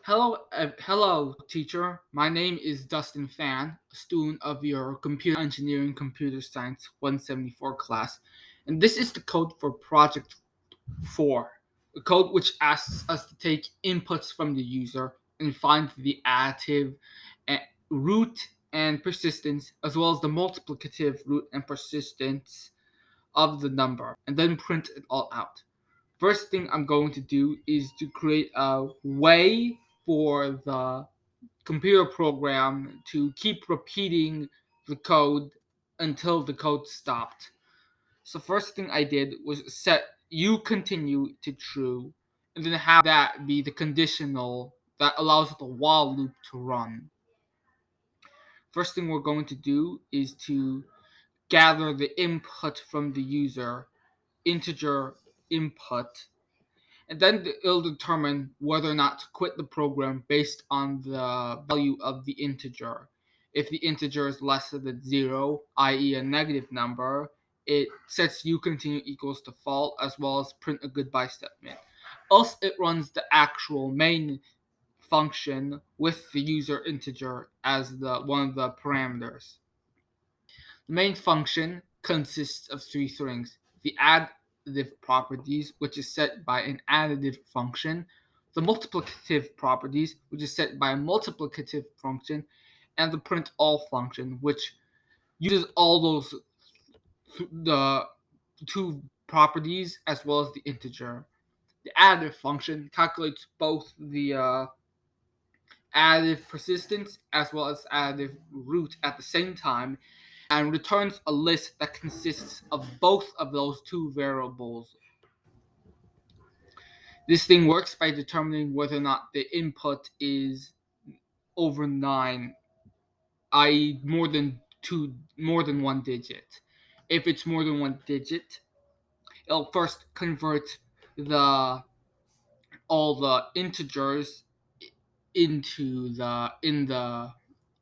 Hello, teacher. My name is Dustin Phan, a student of your Computer Engineering Computer Science 174 class, and this is the code for Project 4, a code which asks us to take inputs from the user and find the additive root and persistence, as well as the multiplicative root and persistence of the number, and then print it all out. First thing I'm going to do is to create a way for the computer program to keep repeating the code until the code stopped. So first thing I did was set you continue to true and then have that be the conditional that allows the while loop to run. First thing we're going to do is to gather the input from the user, integer input, and then it'll determine whether or not to quit the program based on the value of the integer. If the integer is less than 0, i.e. a negative number, it sets uContinue equals default as well as print a goodbye statement. Else it runs the actual main function with the user integer as the one of the parameters. The main function consists of three strings: the additive properties, which is set by an additive function, the multiplicative properties, which is set by a multiplicative function, and the print all function, which uses all those the two properties as well as the integer. The additive function calculates both the additive persistence as well as additive root at the same time and returns a list that consists of both of those two variables. This thing works by determining whether or not the input is over 9, i.e. more than one digit. If it's more than one digit, it'll first convert the all the integers in the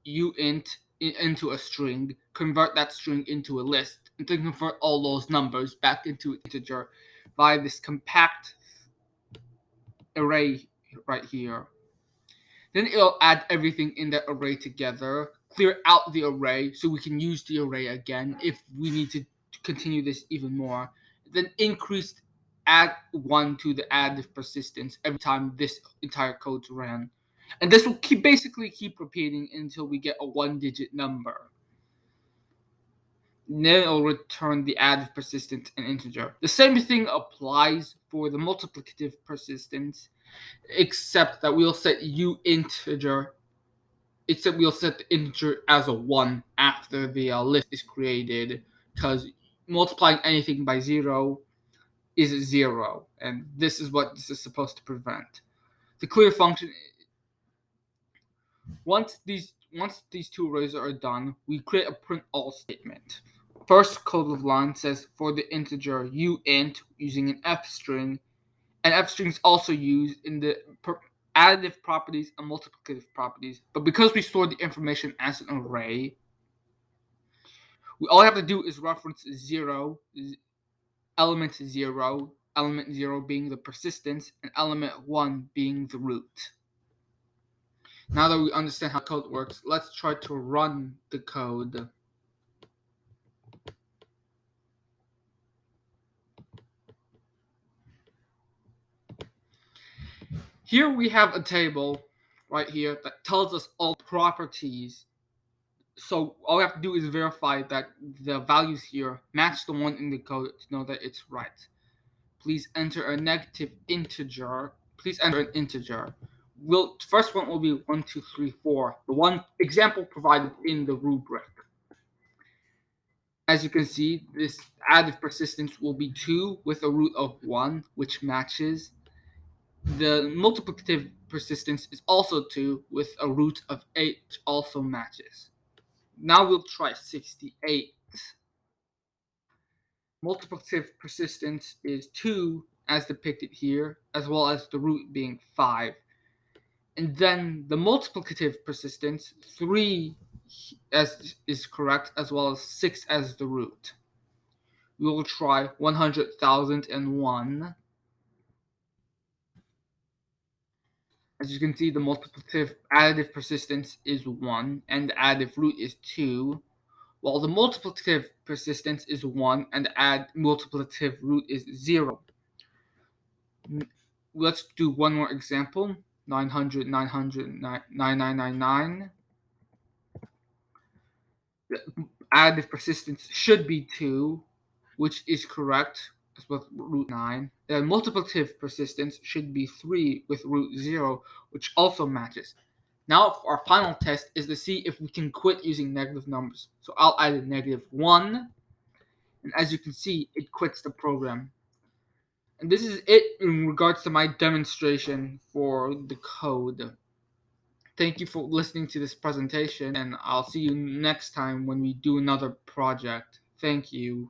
uint into a string, convert that string into a list, and then convert all those numbers back into an integer via this compact array right here. Then it'll add everything in that array together, clear out the array so we can use the array again if we need to continue this even more. Then add 1 to the additive persistence every time this entire code's ran. And this will basically keep repeating until we get a 1-digit number. And then it'll return the additive persistence and integer. The same thing applies for the multiplicative persistence, except that we'll set the integer as a 1 after the list is created, because multiplying anything by 0 is 0, and this is what this is supposed to prevent. The clear function, once these two arrays are done, we create a print all statement. First code of line says for the integer uint using an f string, and f string is also used in the additive properties and multiplicative properties. But because we store the information as an array, all we have to do is reference 0, element 0 being the persistence, and element 1 being the root. Now that we understand how code works, let's try to run the code. Here we have a table right here that tells us all properties. So all we have to do is verify that the values here match the one in the code to know that it's right. Please enter a negative integer. Please enter an integer. First one will be 1, 2, 3, 4. The one example provided in the rubric. As you can see, this additive persistence will be 2 with a root of 1, which matches. The multiplicative persistence is also 2 with a root of 8, which also matches. Now we'll try 68. Multiplicative persistence is 2, as depicted here, as well as the root being 5. And then the multiplicative persistence, 3 as is correct, as well as 6 as the root. We will try 100,001. As you can see, the multiplicative additive persistence is 1 and the additive root is 2, while the multiplicative persistence is 1 and the multiplicative root is 0. Let's do one more example. 900, 900, 9999. The additive persistence should be 2, which is correct with root 9. The multiplicative persistence should be 3 with root 0, which also matches. Now our final test is to see if we can quit using negative numbers. So I'll add a -1, and as you can see, it quits the program. And this is it in regards to my demonstration for the code. Thank you for listening to this presentation, and I'll see you next time when we do another project. Thank you.